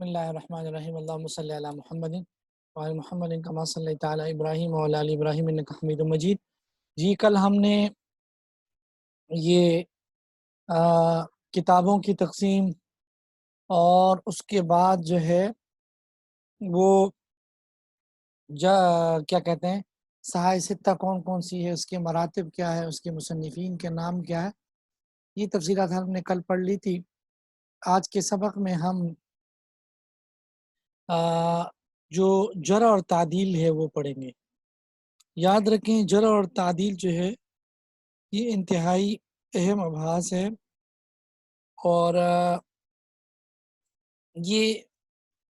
بسم اللہ الرحمن الرحیم اللہم صلی علی محمد وعلی محمد کما صلیت علی ابراہیم وعلی آل ابراہیم انک حمید مجید۔ جی کل ہم نے یہ کتابوں کی تقسیم اور اس کے بعد جو ہے وہ کیا کہتے ہیں صحائح ستہ کون کون سی ہے، اس کے مراتب کیا ہے، اس کے مصنفین کے نام کیا ہے، یہ تفصیلات ہم نے کل پڑھ لی تھی۔ آج کے سبق میں ہم جو جرح اور تعدیل ہے وہ پڑھیں گے۔ یاد رکھیں جرح اور تعدیل جو ہے یہ انتہائی اہم ابحاث ہے، اور یہ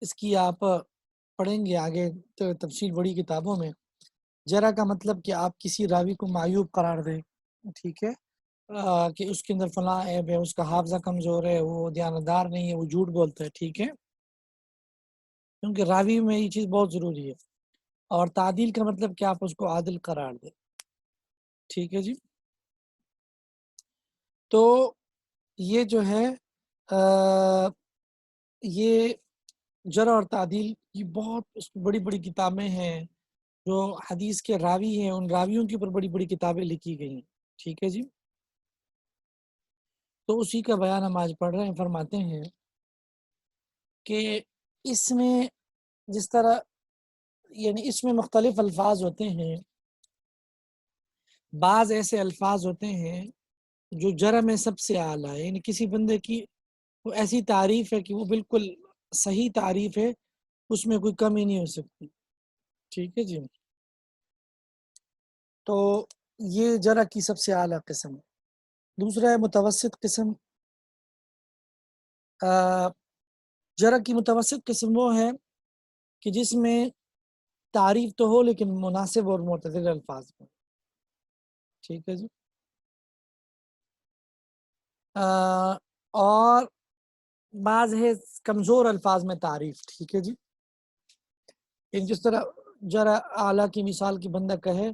اس کی آپ پڑھیں گے آگے تفصیل بڑی کتابوں میں۔ جرح کا مطلب کہ آپ کسی راوی کو معیوب قرار دیں، ٹھیک ہے، کہ اس کے اندر فلاں عیب ہے، اس کا حافظہ کمزور ہے، وہ دیانتدار نہیں ہے، وہ جھوٹ بولتا ہے، ٹھیک ہے، کیونکہ راوی میں یہ چیز بہت ضروری ہے۔ اور تعدیل کا مطلب کہ آپ اس کو عادل قرار دیں، ٹھیک ہے جی۔ تو یہ جو ہے یہ جرح اور تعدیل کی بہت بڑی بڑی کتابیں ہیں، جو حدیث کے راوی ہیں ان راویوں کے اوپر بڑی بڑی کتابیں لکھی گئی ہیں، ٹھیک ہے جی۔ تو اسی کا بیان ہم آج پڑھ رہے ہیں۔ فرماتے ہیں کہ اس میں جس طرح یعنی اس میں مختلف الفاظ ہوتے ہیں، بعض ایسے الفاظ ہوتے ہیں جو جرح میں سب سے اعلیٰ ہے، یعنی کسی بندے کی وہ ایسی تعریف ہے کہ وہ بالکل صحیح تعریف ہے، اس میں کوئی کمی نہیں ہو سکتی، ٹھیک ہے جی۔ تو یہ جرح کی سب سے اعلیٰ قسم ہے۔ دوسرا ہے متوسط قسم۔ جرح کی متوسط قسم وہ ہے کہ جس میں تعریف تو ہو لیکن مناسب اور معتدل الفاظ میں، ٹھیک ہے جی۔ اور بعض ہے کمزور الفاظ میں تعریف، ٹھیک ہے جی۔ جس طرح جرح اعلیٰ کی مثال کی بندہ کہے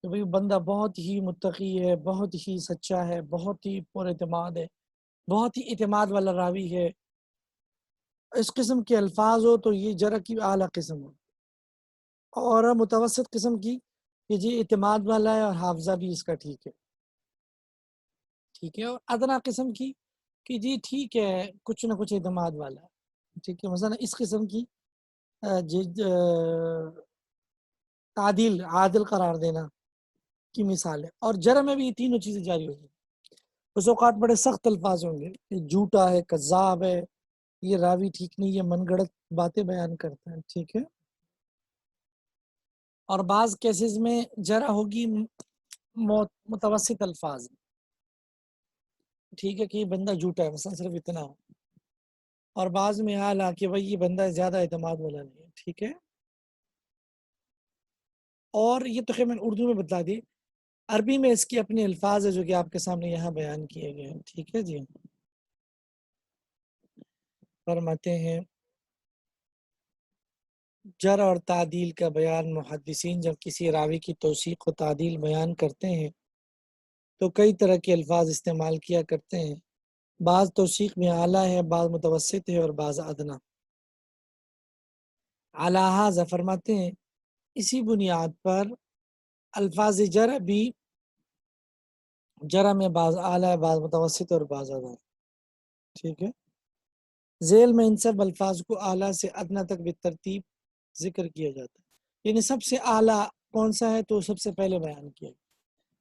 کہ بھئی بندہ بہت ہی متقی ہے، بہت ہی سچا ہے، بہت ہی پر اعتماد ہے، بہت ہی اعتماد والا راوی ہے، اس قسم کے الفاظ ہو تو یہ جرح کی اعلیٰ قسم ہو۔ اور متوسط قسم کی کہ جی اعتماد والا ہے اور حافظہ بھی اس کا ٹھیک ہے، ٹھیک ہے۔ اور ادنا قسم کی کہ جی ٹھیک ہے کچھ نہ کچھ اعتماد والا ہے، ٹھیک ہے۔ مثلا اس قسم کی تعدیل عادل قرار دینا کی مثال ہے۔ اور جرح میں بھی یہ تینوں چیزیں جاری ہوگی۔ اس اوقات بڑے سخت الفاظ ہوں گے کہ جھوٹا ہے، کذاب ہے، یہ راوی ٹھیک نہیں، یہ من گڑت باتیں بیان کرتا ہے، ٹھیک ہے۔ اور بعض کیسز میں جرح ہوگی متوسط الفاظ، ٹھیک ہے، کہ یہ بندہ جھوٹا ہے، مثلا صرف اتنا ہو۔ اور بعض میں اعلیٰ کہ بھائی یہ بندہ زیادہ اعتماد والا نہیں ہے، ٹھیک ہے۔ اور یہ تو خیر میں اردو میں بتلا دی، عربی میں اس کے اپنے الفاظ ہے جو کہ آپ کے سامنے یہاں بیان کیے گئے ہیں، ٹھیک ہے جی۔ فرماتے ہیں جرح اور تعدیل کا بیان محدثین جب کسی راوی کی توثیق و تعدیل بیان کرتے ہیں تو کئی طرح کے الفاظ استعمال کیا کرتے ہیں۔ بعض توثیق میں اعلیٰ ہے، بعض متوسط ہے اور بعض ادنا۔ علی ھذا فرماتے ہیں اسی بنیاد پر الفاظ جرح بھی جرح میں بعض اعلیٰ ہے، بعض متوسط اور بعض ادنا، ٹھیک ہے۔ ذیل میں ان سب الفاظ کو اعلیٰ سے ادنا تک بالترتیب ذکر کیا جاتا ہے، یعنی سب سے اعلیٰ کون سا ہے تو سب سے پہلے بیان کیا۔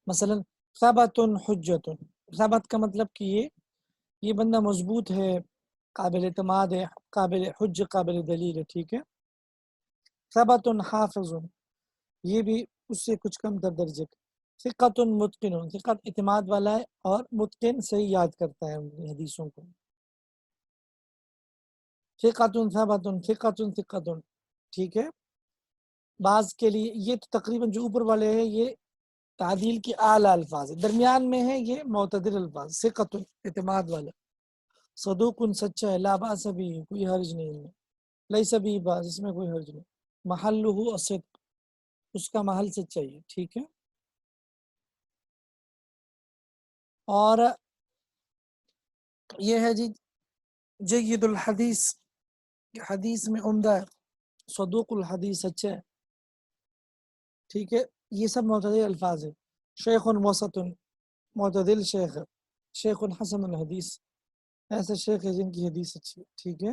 مثلا ثبت حجت، ثبت کا مطلب کہ یہ بندہ مضبوط ہے، قابل اعتماد ہے، قابل حج، قابل دلیل ہے، ٹھیک ہے۔ ثبت حافظ، یہ بھی اس سے کچھ کم در درجے کا۔ ثقۃ متقن، ثقت اعتماد والا ہے اور متقن صحیح یاد کرتا ہے حدیثوں کو۔ ثقۃ ثبت ثقۃ ثقۃ، ٹھیک ہے۔ بعض کے لیے یہ تقریباً جو اوپر والے ہیں یہ تعدیل کی اعلیٰ الفاظ ہے، درمیان میں ہے یہ معتدل الفاظ، ثقۃ اعتماد والا، صدوق سچا ہے، لا باس بھی کوئی حرج نہیں ہے، لیس بھی باس اس میں کوئی حرج نہیں، محلہ الصدق اس کا محل سچائی ہے، ٹھیک ہے۔ اور یہ ہے جی جید الحدیث، حدیث میں عمدہ ہے، صدوق الحدیث سچا ہے، ٹھیک ہے، یہ سب معتدل الفاظ ہے. شیخ وسط، معتدل شیخ ہے. شیخ حسن الحدیث، ایسے شیخ ہے جن کی حدیث اچھی ہے، ٹھیک ہے.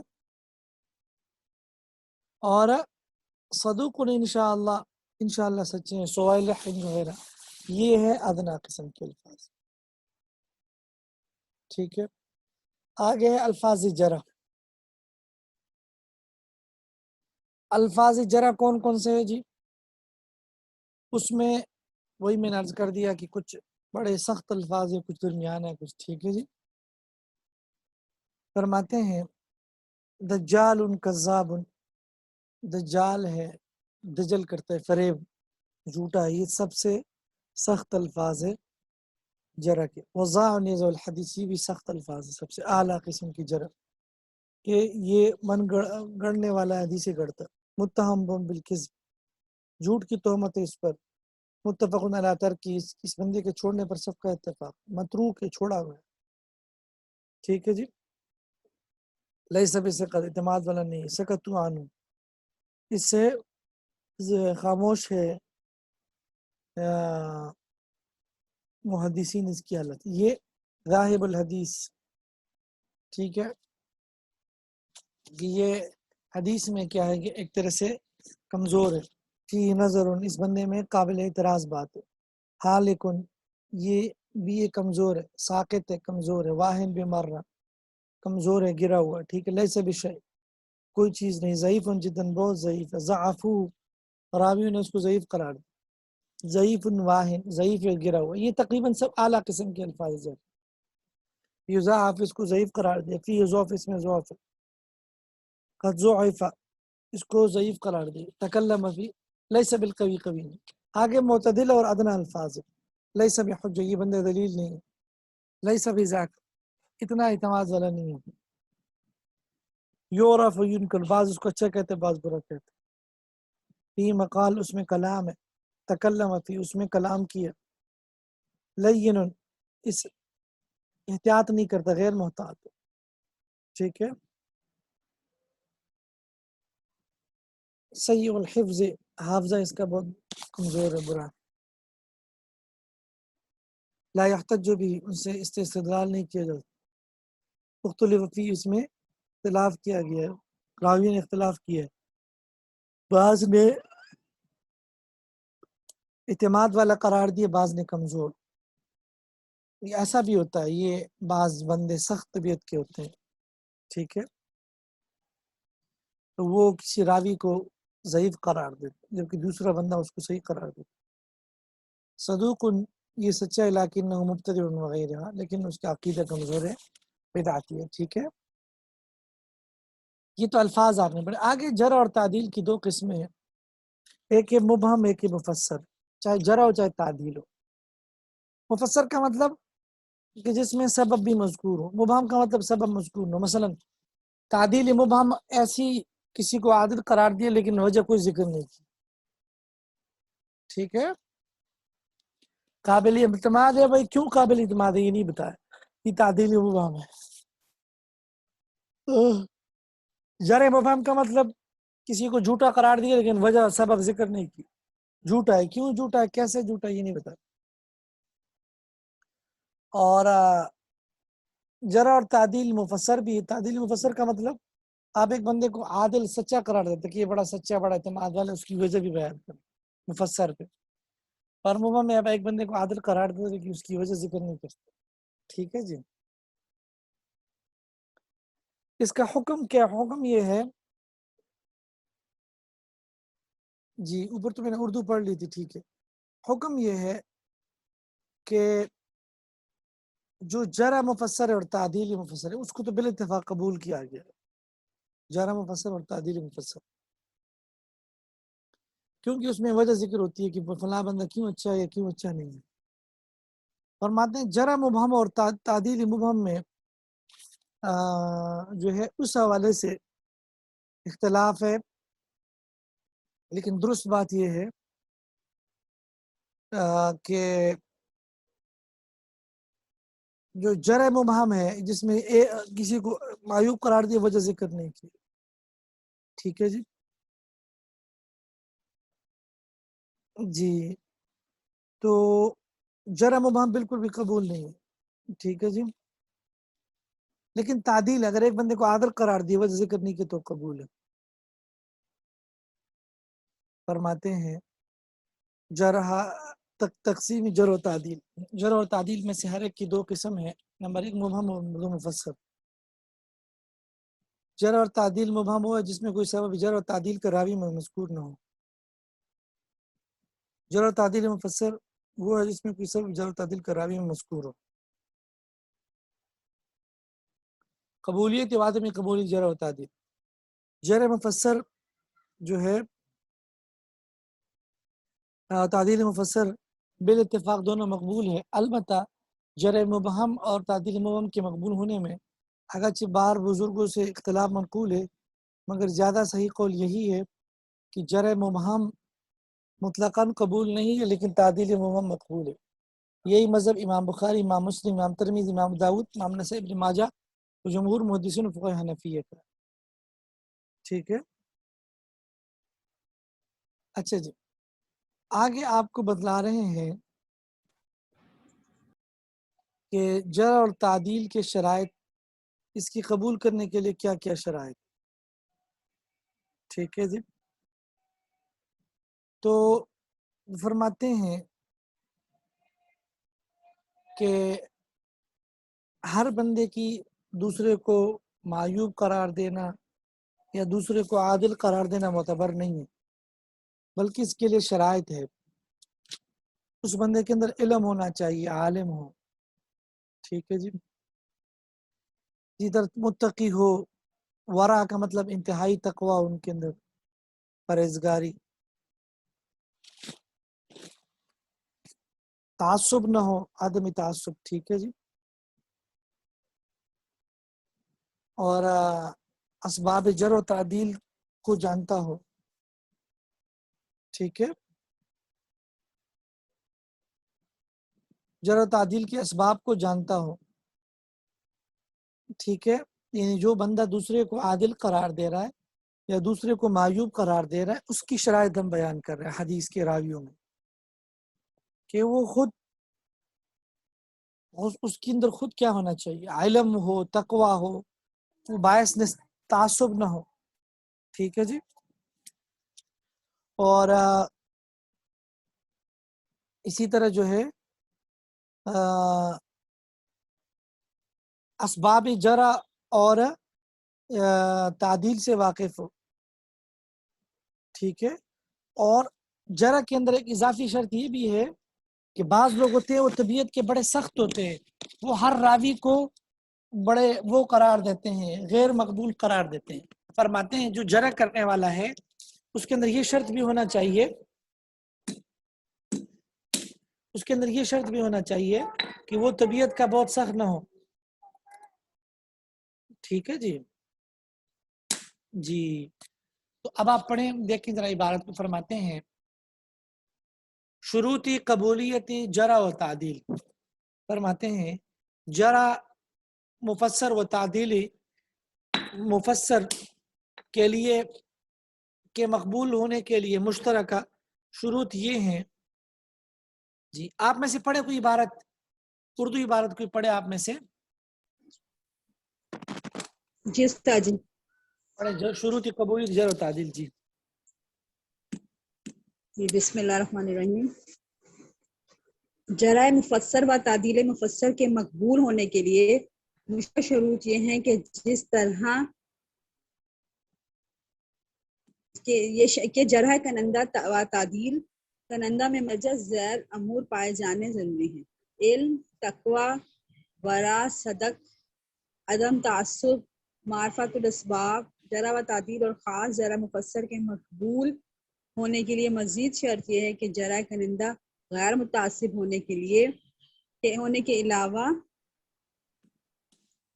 اور صدوق انشاءاللہ سچے ہیں، صالح وغیرہ، یہ ہے ادنا قسم کے الفاظ، ٹھیک ہے. آگے ہے الفاظ جرح. الفاظ جرح کون کون سے ہیں جی؟ اس میں وہی میں نے عرض کر دیا کہ کچھ بڑے سخت الفاظ ہیں، کچھ درمیان ہے، کچھ ٹھیک ہے جی. فرماتے ہیں دجال کذاب، دجال ہے، دجل کرتا ہے، فریب، جھوٹا. یہ سب سے سخت الفاظ ہے جرح کے. وضاع نیز الحدیث، یہ بھی سخت الفاظ ہے، سب سے اعلیٰ قسم کی جرح، کہ یہ من گڑنے والا حدیث گڑتا. متہم بالکذب، جھوٹ کی تہمت ہے اس پر. متفق علی ترکی، اس بندے کے چھوڑنے پر سب کا اتفاق. متروک ہے، چھوڑا ہوا ہے، ٹھیک ہے جی. لیس بثقۃ، اعتماد والا نہیں. سکتوا عنہ، اس سے خاموش ہے محدثین اس کی حالت. یہ راہب الحدیث، ٹھیک ہے، کہ یہ حدیث میں کیا ہے کہ ایک طرح سے کمزور ہے. فی نظر، اس بندے میں قابل اعتراض بات ہے. حالکن، یہ بھی یہ کمزور ہے. ساقط ہے، کمزور ہے. واہن بمرہ، کمزور ہے، گرا ہوا، ٹھیک ہے. لیس بشیء، کوئی چیز نہیں. ضعیف جداً، بہت ضعیف ہے. ضعفو، راویوں نے اس کو ضعیف قرار دیا. ضعیف واہن، ضعیف ہے، گرا ہوا. یہ تقریباً سب اعلیٰ قسم کے الفاظ ہیں. یضاعف، اس کو ضعیف قرار دیا. فی ضعف، اس میں ضعف ہے. قد ضعف، اس کو ضعیف قرار دیا. تکلم فی، لیس بالقوی، قوی نہیں. آگے معتدل اور ادنا الفاظ ہے. لیس بحجہ، یہ بندہ دلیل نہیں ہے. لیس بذاک، اتنا اعتماد والا نہیں ہے. یعرف ینکر، بعض اس کو اچھا کہتے ہیں، بعض برا کہتے ہیں. فی مقال، اس میں کلام ہے. تکلم فی، اس میں کلام کیا. لین، اس احتیاط نہیں کرتا، غیر محتاط، ٹھیک ہے. سیء الحفظ، حافظہ اس کا بہت کمزور ہے، برا. لا یحتج بھی، ان سے استدلال نہیں کیا جاتا. مختلف فی، اس میں اختلاف کیا گیا ہے، راوی نے اختلاف کیا ہے. بعض نے اعتماد والا قرار دیا، بعض نے کمزور. ایسا بھی ہوتا ہے، یہ بعض بندے سخت طبیعت کے ہوتے ہیں، ٹھیک ہے، تو وہ کسی راوی کو ضعیف قرار دیتے جبکہ دوسرا بندہ اس کو صحیح قرار دیتا. صدوق، یہ سچا ہے، لیکن مبتدع وغیرہ، لیکن اس کا عقیدہ کمزور ہے، بدعتی ہے، ٹھیک ہے. یہ تو الفاظ آپ نے پڑھے. آگے جرح اور تعدیل کی دو قسمیں ہیں، ایک ہے مبہم، ایک ہے مفسر. چاہے جرح ہو چاہے تعدیل ہو. مفسر کا مطلب کہ جس میں سبب بھی مذکور ہو. مبہم کا مطلب سبب مذکور ہو. مثلا تعدیل مبہم، ایسی کسی کو عادل قرار دیا لیکن وجہ کوئی ذکر نہیں کی، ٹھیک ہے. قابل اعتماد ہے، بھائی کیوں قابل اعتماد ہے یہ نہیں بتایا، یہ تعدیل مبہم ہے. جرح مبہم کا مطلب کسی کو جھوٹا قرار دیا لیکن وجہ سبب ذکر نہیں کی. جھوٹا ہے، کیوں جھوٹا ہے، کیسے جھوٹا ہے، یہ نہیں بتایا. اور جرح اور تعدیل مفسر بھی. تعدیل مفسر کا مطلب آپ ایک بندے کو عادل سچا قرار دیتے کہ یہ بڑا سچا، بڑا اعتماد والا، اس کی وجہ بھی بیان کریں مفسر پہ. اور مبہم میں آپ ایک بندے کو عادل قرار دیتے کہ اس کی وجہ ذکر نہیں کرتے، ٹھیک ہے جی. اس کا حکم کیا؟ حکم یہ ہے جی، اوپر تو میں نے اردو پڑھ لی تھی، ٹھیک ہے. حکم یہ ہے کہ جو جرح مفسر ہے اور تعدیل مفسر ہے اس کو تو بالاتفاق قبول کیا گیا. جرح مفسر اور تعدیل مفسر، کیونکہ اس میں وجہ ذکر ہوتی ہے کہ فلاں بندہ کیوں اچھا ہے یا کیوں اچھا نہیں ہے. فرماتے ہیں جرح مبہم اور تعدیل مبہم میں جو ہے اس حوالے سے اختلاف ہے، لیکن درست بات یہ ہے کہ جو جرح مبہم ہے جس میں کسی کو معیوب قرار دیا وجہ ذکر نہیں کی، ٹھیک ہے جی. جی تو جرح مبہم بالکل بھی قبول نہیں ہے. ٹھیک ہے جی. لیکن تعدیل اگر ایک بندے کو عادل قرار دی وجہ ذکر نہیں کی تو قبول ہے. فرماتے ہیں جرح تقسیم جرح و تعدیل. جرح و تعدیل میں سے ہر ایک کی دو قسم ہے. نمبر ایک مبہم و مفسر. جرح اور تعدیل مبہم ہوا جس میں کوئی سبب جرح و تعدیل کا راوی میں مذکور نہ ہو. جرح و تعدیل مفسر وہ ہے جس میں کوئی سبب جرح و تعدیل کا راوی میں مذکور ہو. قبولیت وعدم میں قبولیت جرح و تعدیل. جرح مفسر جو ہے تعدیل مفسر بالاتفاق دونوں مقبول ہے. البتہ جرح مبہم اور تعدیل مبہم کے مقبول ہونے میں اگرچہ بار بزرگوں سے اختلاف منقول ہے مگر زیادہ صحیح قول یہی ہے کہ جرح مبہم مطلقاً قبول نہیں ہے لیکن تعدیل مبہم مقبول ہے. یہی مذہب امام بخاری، امام مسلم، امام ترمذی، امام داؤد، امام نسائی، ابن ماجہ و جمہور محدثین فقہ حنفیہ کا. ٹھیک ہے. اچھا جی آگے آپ کو بتلا رہے ہیں کہ جرح اور تعدیل کے شرائط، اس کی قبول کرنے کے لیے کیا کیا شرائط. ٹھیک ہے جی. تو فرماتے ہیں کہ ہر بندے کی دوسرے کو معیوب قرار دینا یا دوسرے کو عادل قرار دینا معتبر نہیں ہے بلکہ اس کے لیے شرائط ہے. اس بندے کے اندر علم ہونا چاہیے، عالم ہو. ٹھیک ہے جی. جدھر متقی ہو، ورع کا مطلب انتہائی تقوی ان کے اندر، پرہیزگاری. تعصب نہ ہو، عدم تعصب. ٹھیک ہے جی. اور اسباب جرح و تعدیل کو جانتا ہو. ٹھیک ہے. جرح و تعدیل کے اسباب کو جانتا ہو. ٹھیک ہے. یعنی جو بندہ دوسرے کو عادل قرار دے رہا ہے یا دوسرے کو معیوب قرار دے رہا ہے اس کی شرائط ہم بیان کر رہے ہیں حدیث کے راویوں میں کہ وہ خود اس کے اندر خود کیا ہونا چاہیے، علم ہو، تقوی ہو، وہ باعث تعصب نہ ہو. ٹھیک ہے جی. اور اسی طرح جو ہے اسباب جرح اور تعدیل سے واقف ہو. ٹھیک ہے. اور جرح کے اندر ایک اضافی شرط یہ بھی ہے کہ بعض لوگ ہوتے ہیں وہ طبیعت کے بڑے سخت ہوتے ہیں، وہ ہر راوی کو بڑے وہ قرار دیتے ہیں، غیر مقبول قرار دیتے ہیں. فرماتے ہیں جو جرح کرنے والا ہے اس کے اندر یہ شرط بھی ہونا چاہیے، اس کے اندر یہ شرط بھی ہونا چاہیے کہ وہ طبیعت کا بہت سخت نہ ہو. ٹھیک ہے جی. جی تو اب آپ پڑھیں، دیکھیں ذرا عبارت کو. فرماتے ہیں شروطی قبولیت جرح و تعدیل. فرماتے ہیں جرح مفسر و تعدیلی مفسر کے لیے کے مقبول ہونے کے لیے مشترکہ شروط یہ ہیں. جی آپ میں سے پڑھے کوئی عبارت، اردو عبارت کوئی پڑھے آپ میں سے. جی استاد جی. پڑھے شروطی قبولیت جرح و تعدیل. جی بسم اللہ الرحمن الرحیم. جرح مفسر و تعدیل مفسر کے مقبول ہونے کے لیے مشترک شروط یہ ہیں کہ جس طرح کہ جرح کنندہ و تعدیل کنندہ میں مجز زیر امور پائے جانے ضروری ہیں: علم، تقوی، ورع، صدق، عدم تعصب، معرفت الاسباب. جرح و تعدیل اور خاص جرح مفسر کے مقبول ہونے کے لیے مزید شرط یہ ہے کہ جرح کنندہ غیر متعصب ہونے کے علاوہ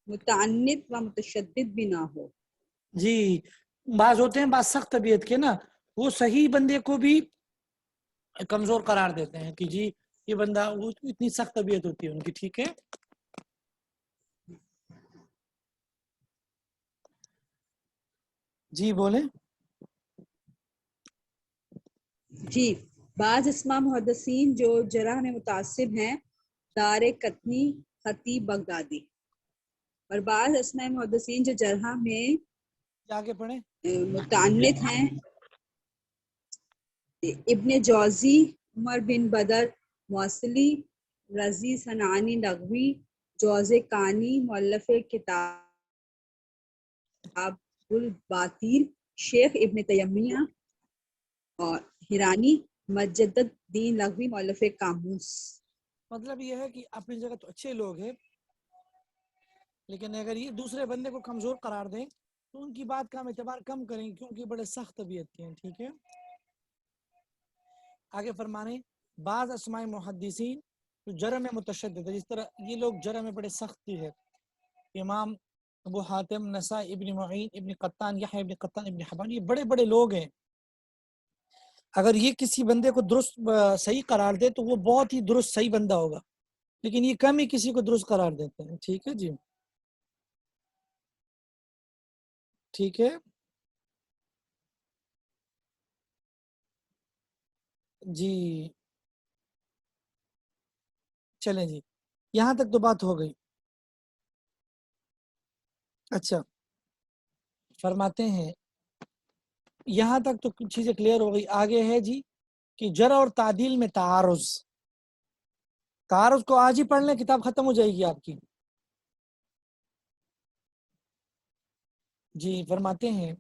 متعنت و متشدد بھی نہ ہو. جی بعض ہوتے ہیں بعض سخت طبیعت کے نا، وہ صحیح بندے کو بھی کمزور قرار دیتے ہیں کہ جی یہ بندہ، وہ اتنی سخت طبیعت ہوتی ہے ان کی. ٹھیک ہے. جی بولیں. جی بعض اسما محدثین جو جرح میں متعصب ہیں دار قطنی خطیب بغدادی، اور بعض اسماء محدثین جو جرح میں آگے پڑھیں. متعنت ہیں ابن جوزی، عمر بن بدر موصلی، رضی صنعانی نغوی، جوز کانی مؤلف کتاب الباطل، شیخ ابن تیمیہ اور ہیرانی مجدد الدین لغوی مؤلف قاموس. مطلب یہ ہے کہ اپنی جگہ تو اچھے لوگ ہیں، لیکن اگر یہ دوسرے بندے کو کمزور قرار دیں تو ان کی بات کا ہم اعتبار کم کریں کیونکہ بڑے سخت طبیعت کے ہیں. ٹھیک ہے، آگے فرمانے بعض اسماء محدثین جو جرح میں متشدد ہے، جس طرح یہ لوگ جرح میں بڑے سختی ہے. امام ابو حاتم، نسائی، ابن معین، ابن قطان، یحییٰ ابن قطان، ابن حبان، یہ بڑے بڑے لوگ ہیں. اگر یہ کسی بندے کو درست صحیح قرار دے تو وہ بہت ہی درست صحیح بندہ ہوگا، لیکن یہ کم ہی کسی کو درست قرار دیتے ہیں. ٹھیک ہے جی، ٹھیک ہے جی، چلیں جی، یہاں تک تو بات ہو گئی. اچھا، فرماتے ہیں یہاں تک تو کچھ چیزیں کلیئر ہو گئی. آگے ہے جی کہ جرح اور تعدیل میں تعارض. تعارض کو آج ہی پڑھ لیں، کتاب ختم ہو جائے گی آپ کی. جی فرماتے ہیں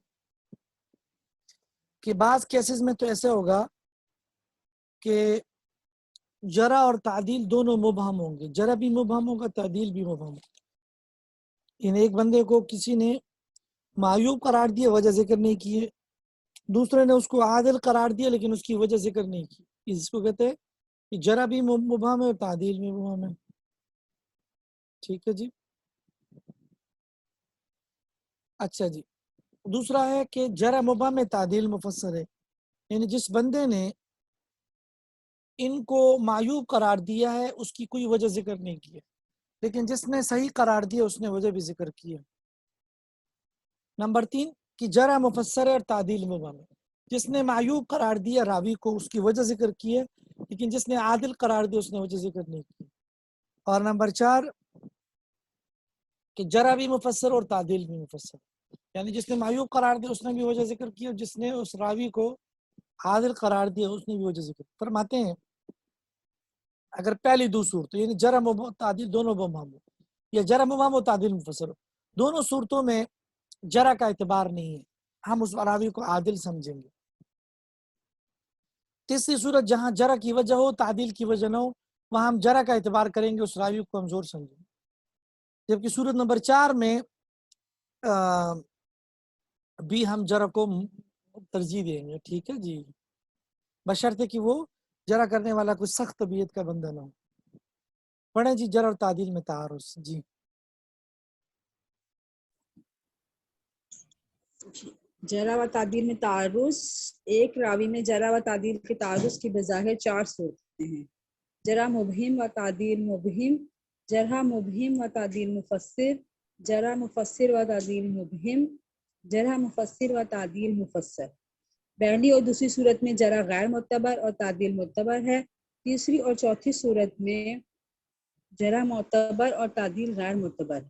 کہ بعض کیسز میں تو ایسے ہوگا کہ جرح اور تعدیل دونوں مبہم ہوں گے. جرح بھی مبہم ہوگا، تعدیل بھی مبہم ہوگا. یعنی ایک بندے کو کسی نے معیوب قرار دیا، وجہ ذکر نہیں کی ہے، دوسرے نے اس کو عادل قرار دیا لیکن اس کی وجہ ذکر نہیں کی. اس کو کہتے ہیں کہ جرح بھی مبہم ہے اور تعدیل بھی مبہم ہے. ٹھیک ہے جی. اچھا جی، دوسرا ہے کہ جرح مبہم میں تعدیل مفسر ہے، یعنی جس بندے نے ان کو معیوب قرار دیا ہے اس کی کوئی وجہ ذکر نہیں کی ہے، لیکن جس نے صحیح قرار دیا اس نے وجہ بھی ذکر کی ہے. نمبر 3 کہ جرح مفسر ہے اور تعدیل مبہم ہے. جس نے معیوب قرار دیا راوی کو اس کی وجہ ذکر کی ہے، لیکن جس نے عادل قرار دیا اس نے وجہ ذکر نہیں کی. اور نمبر 4 کہ جرح بھی مفسر اور تعدیل بھی مفسر، یعنی جس نے معیوب قرار دیا اس نے بھی وجہ ذکر کی اور جس نے اس راوی کو عادل قرار دیا اس نے بھی وجہ ذکر. فرماتے ہیں اگر پہلی دو صورتوں یعنی جرح و تعدیل دونوں مبہم ہو یا جرح مبہم و تعدیل مفسر ہو، دونوں صورتوں میں جرح کا اعتبار نہیں ہے، ہم اس راوی کو عادل سمجھیں گے. تیسری صورت جہاں جرح کی وجہ ہو تعدیل کی وجہ نہ ہو، وہاں ہم جرح کا اعتبار کریں گے، اس راوی کو کمزور سمجھیں گے. جبکہ صورت نمبر 4 میں بھی ہم جرح کو ترجیح دیں گے. ٹھیک ہے جی، بشرطے کہ وہ جرح کرنے والا کوئی سخت طبیعت کا بندہ نہ ہو. پڑھیں جی جرح اور تعدیل میں تعارض. جی جرح و تعدیل میں تعارض. ایک راوی میں جرح و تعدیل کے تعارض کی بظاہر 4 صورتیں ہیں: جرح مبہم و تعدیل مبہم، جرح مبہم و تعدیل مفسر، جرح مفسر و تعدیل مبہم، جرح مفسر و تعدیل مفسر. پہلی اور دوسری صورت میں جرح غیر معتبر اور تعدیل معتبر ہے. تیسری اور چوتھی صورت میں جرح معتبر اور تعدیل غیر معتبر،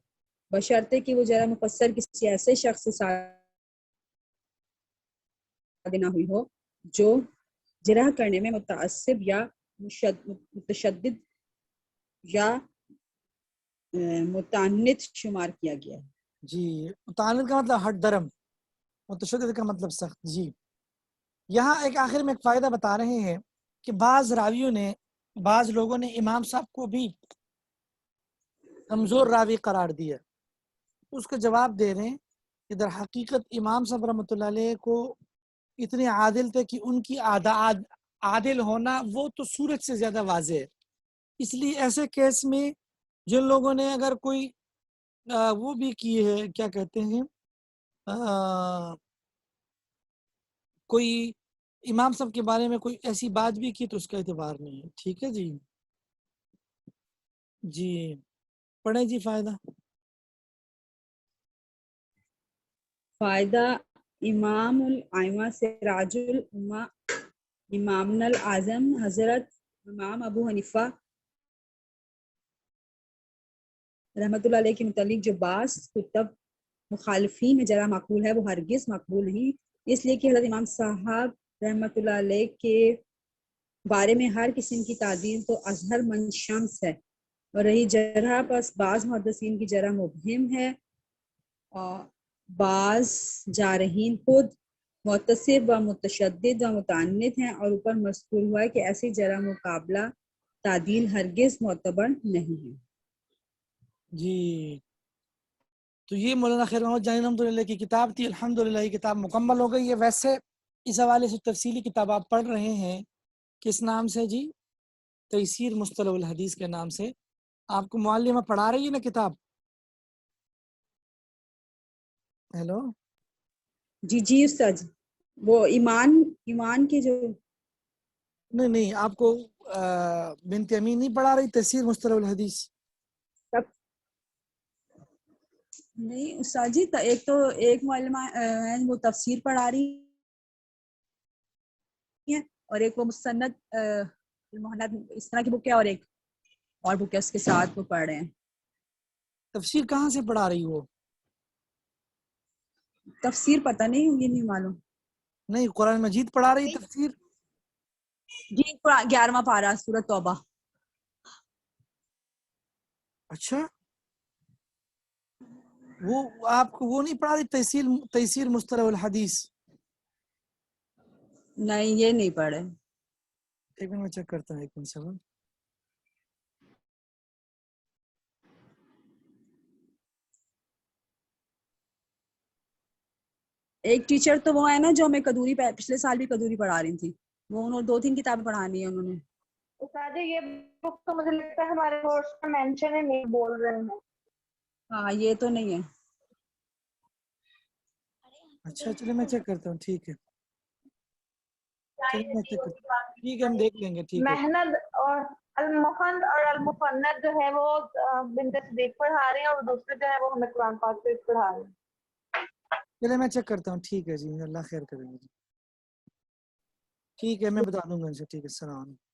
بشرطے کہ وہ جرح مفسر کسی ایسے شخص سے نہ ہوئی ہو جو جرح کرنے میں متعصب یا متشدد یا متعنت شمار کیا گیا ہے. جی، متعنت کا مطلب ہٹ درم، متشدد کا مطلب سخت. جی یہاں ایک آخر میں ایک فائدہ بتا رہے ہیں کہ بعض راویوں نے، بعض لوگوں نے امام صاحب کو بھی کمزور راوی قرار دیا. اس کا جواب دے رہے ہیں کہ در حقیقت امام صاحب رحمۃ اللہ علیہ کو اتنے عادل تھے کہ ان کی عادل ہونا وہ تو سورج سے زیادہ واضح ہے. اس لیے ایسے کیس میں جن لوگوں نے اگر کوئی وہ بھی کی ہے، کیا کہتے ہیں، کوئی امام صاحب کے بارے میں کوئی ایسی بات بھی کی تو اس کا اعتبار نہیں ہے. ٹھیک ہے جی. جی پڑھیں جی فائدہ. فائدہ امام الائمہ سراج الامہ امام الاعظم حضرت امام ابو حنیفہ رحمۃ اللہ علیہ کے متعلق جو بعض کتب مخالفین میں جرح مقبول ہے وہ ہرگز مقبول نہیں، اس لیے کہ حضرت امام صاحب رحمۃ اللہ علیہ کے بارے میں ہر قسم کی تعدیل تو اظہر من شمس ہے، اور رہی جرح پس بعض محدثین کی جرح مبہم ہے، اور بعض جارحین خود متصب و متشدد و متعنت ہیں، اور اوپر مذکور ہوا ہے کہ ایسی جرح مقابلہ تعدیل ہرگز معتبر نہیں ہے۔ جی تو یہ مولانا خیر محمد جانی رحمۃ اللہ علیہ کی کتاب تھی، الحمدللہ یہ کتاب مکمل ہو گئی ہے۔ ویسے اس حوالے سے تفصیلی کتاب آپ پڑھ رہے ہیں، کس نام سے جی؟ تیسیر مصطلح الحدیث کے نام سے۔ آپ کو معلمہ پڑھا رہی ہے نا کتاب؟ ہیلو جی جی استاد، وہ ایمان کے جو نہیں آپ کو بنت امین نہیں پڑھا رہی تیسیر مصطلح الحدیث؟ نہیں استاد جی، ایک معلمہ ہے وہ تفسیر پڑھا رہی ہے، اور ایک وہ مستند المحند اس طرح کی بک ہے، اور ایک اور بک ہے اس کے ساتھ وہ پڑھ رہے ہیں۔ تفسیر کہاں سے پڑھا رہی ہو؟ تفسیر پتہ نہیں، یہ نہیں معلوم۔ نہیں قرآن مجید پڑھا رہی تفسیر؟ جی 11واں پارہ سورۃ توبہ۔ اچھا وہ آپ کو وہ نہیں پڑھا رہی تیسیر مصطلح الحدیث؟ نہیں یہ نہیں پڑھے۔ ایک منٹ میں چیک کرتا ہوں، ایک منٹ سر۔ ایک ٹیچر تو وہ ہے نا جو ہمیں قدوری پچھلے سال بھی قدوری پڑھا رہی تھی، وہ انہوں 2-3 کتابیں پڑھانی ہیں انہوں نے۔ استاد جی یہ بک تو مجھے لگتا ہے ہمارے کورس میں مینشن ہی نہیں بول رہے ہیں۔ ہاں یہ تو نہیں ہے۔ اچھا چلے میں چیک کرتا ہوں، ٹھیک ہے چلے میں چیک کرتا ہوں، ٹھیک ہے ہم دیکھ لیں گے، ٹھیک ہے۔ محند اور المحند اور المفند جو ہے وہ بنت صدیق پڑھا رہے ہیں، اور دوسرے جو ہے وہ ہمیں قرآن پاک سے پڑھا رہے ہیں۔ چلے میں چیک کرتا ہوں، ٹھیک ہے جی، اللہ خیر کریں گے جی، ٹھیک ہے میں بتا دوں گا ان سے، ٹھیک ہے، السلام علیکم۔